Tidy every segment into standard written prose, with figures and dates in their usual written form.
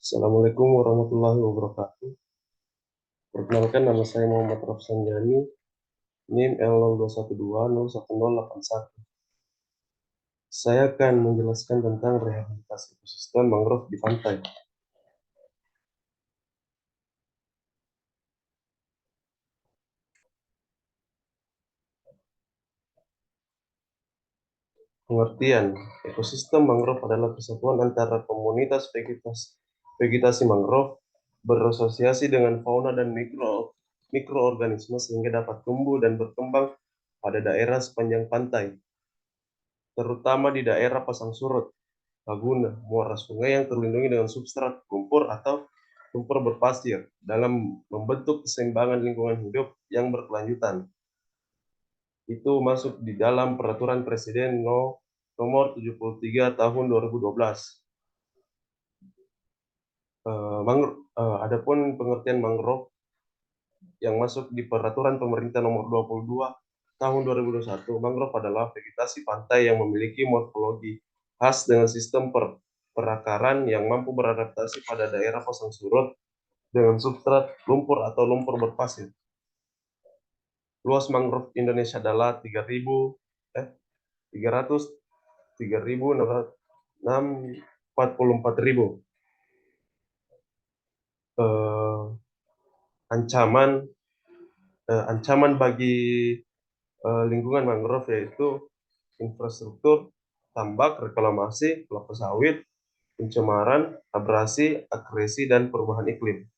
Assalamualaikum warahmatullahi wabarakatuh. Perkenalkan, nama saya Muhammad Rafsanjani, NIM L021201081. Saya akan menjelaskan tentang rehabilitasi ekosistem mangrove di pantai. Pengertian, ekosistem mangrove adalah kesatuan antara komunitas vegetasi mangrove berasosiasi dengan fauna dan mikroorganisme sehingga dapat tumbuh dan berkembang pada daerah sepanjang pantai, terutama di daerah pasang surut, laguna, muara sungai yang terlindungi dengan substrat lumpur atau lumpur berpasir dalam membentuk keseimbangan lingkungan hidup yang berkelanjutan. Itu masuk di dalam Peraturan Presiden Nomor 73 Tahun 2012. Adapun pengertian mangrove yang masuk di Peraturan Pemerintah Nomor 22 Tahun 2021, mangrove adalah vegetasi pantai yang memiliki morfologi khas dengan sistem perakaran yang mampu beradaptasi pada daerah pasang surut dengan substrat lumpur atau lumpur berpasir. Luas mangrove Indonesia adalah 3.644.000. Ancaman ancaman bagi lingkungan mangrove yaitu infrastruktur, tambak, reklamasi, kelapa sawit, pencemaran, abrasi, akresi, dan perubahan iklim.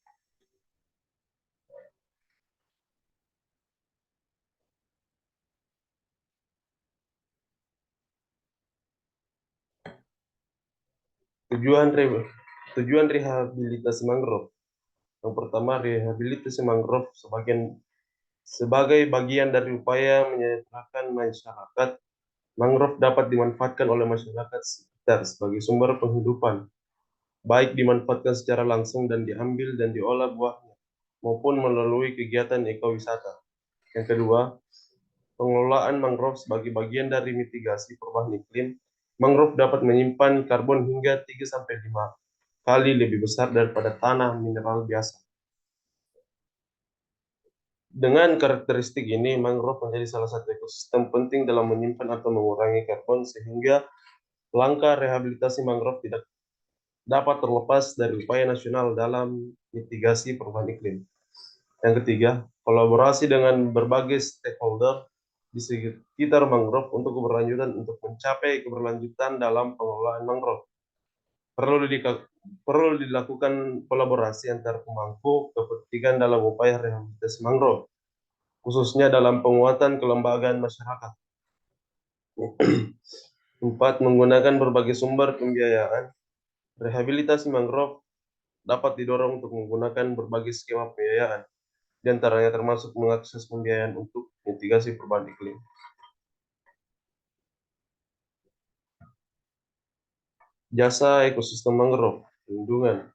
Tujuan tujuan rehabilitasi mangrove. Yang pertama, rehabilitasi mangrove sebagai bagian dari upaya menyejahterakan masyarakat. Mangrove dapat dimanfaatkan oleh masyarakat sekitar sebagai sumber penghidupan, baik dimanfaatkan secara langsung dan diambil dan diolah buahnya, maupun melalui kegiatan ekowisata. Yang kedua, pengelolaan mangrove sebagai bagian dari mitigasi perubahan iklim. Mangrove dapat menyimpan karbon hingga 3-5 kali lebih besar daripada tanah mineral biasa. Dengan karakteristik ini, mangrove menjadi salah satu ekosistem penting dalam menyimpan atau mengurangi karbon, sehingga langkah rehabilitasi mangrove tidak dapat terlepas dari upaya nasional dalam mitigasi perubahan iklim. Yang ketiga, kolaborasi dengan berbagai stakeholder di sekitar mangrove untuk keberlanjutan untuk mencapai keberlanjutan dalam pengelolaan mangrove. Perlu dilakukan kolaborasi antar pemangku kepentingan dalam upaya rehabilitasi mangrove, khususnya dalam penguatan kelembagaan masyarakat. 4. Menggunakan berbagai sumber pembiayaan. Rehabilitasi mangrove dapat didorong untuk menggunakan berbagai skema pembiayaan, di antaranya termasuk mengakses pembiayaan untuk mitigasi perubahan iklim. Jasa ekosistem mangrove, perlindungan.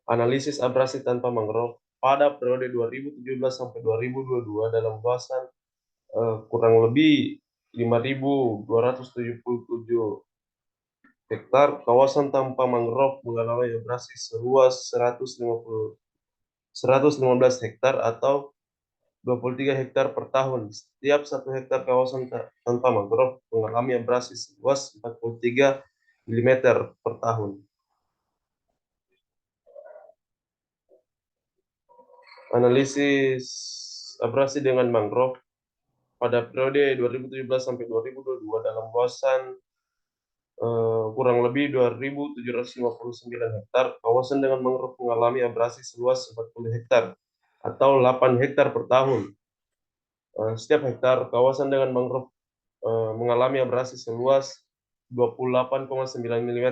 Analisis abrasi tanpa mangrove pada periode 2017 sampai 2022 dalam luasan kurang lebih 5.277 hektar, kawasan tanpa mangrove mengalami abrasi seluas 115 hektar atau 23 hektar per tahun. Setiap 1 hektar kawasan tanpa mangrove mengalami abrasi seluas 43 mm per tahun. Analisis abrasi dengan mangrove pada periode 2017 sampai 2022 dalam luasan kurang lebih 2.759 hektar, kawasan dengan mangrove mengalami abrasi seluas 40 hektar atau 8 hektar per tahun. Setiap hektar kawasan dengan mangrove mengalami abrasi seluas 28,9 mm.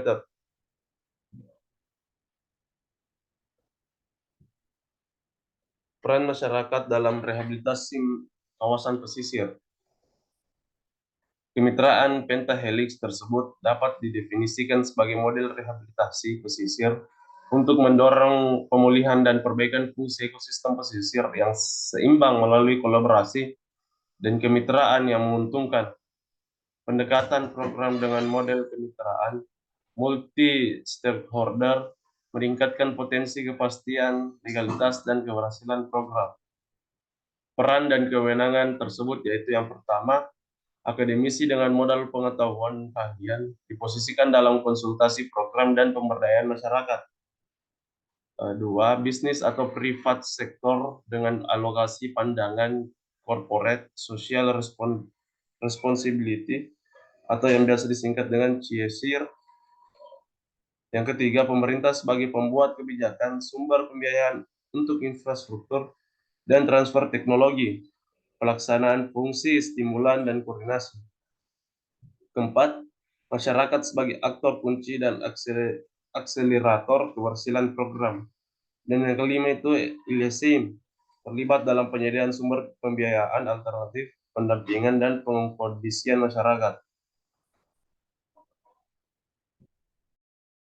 Peran masyarakat dalam rehabilitasi kawasan pesisir. Kemitraan pentahelix tersebut dapat didefinisikan sebagai model rehabilitasi pesisir untuk mendorong pemulihan dan perbaikan fungsi ekosistem pesisir yang seimbang melalui kolaborasi dan kemitraan yang menguntungkan. Pendekatan program dengan model kemitraan multi-stakeholder, meningkatkan potensi kepastian, legalitas, dan keberhasilan program. Peran dan kewenangan tersebut yaitu yang pertama, akademisi dengan modal pengetahuan keahlian diposisikan dalam konsultasi program dan pemberdayaan masyarakat. Dua, bisnis atau privat sektor dengan alokasi pandangan corporate social responsibility atau yang biasa disingkat dengan CSR. Yang ketiga, pemerintah sebagai pembuat kebijakan, sumber pembiayaan untuk infrastruktur dan transfer teknologi, pelaksanaan fungsi stimulan dan koordinasi. Keempat, masyarakat sebagai aktor kunci dan akselerator keberhasilan program. Dan yang kelima itu LSM, terlibat dalam penyediaan sumber pembiayaan alternatif, pendampingan, dan pengkondisian masyarakat.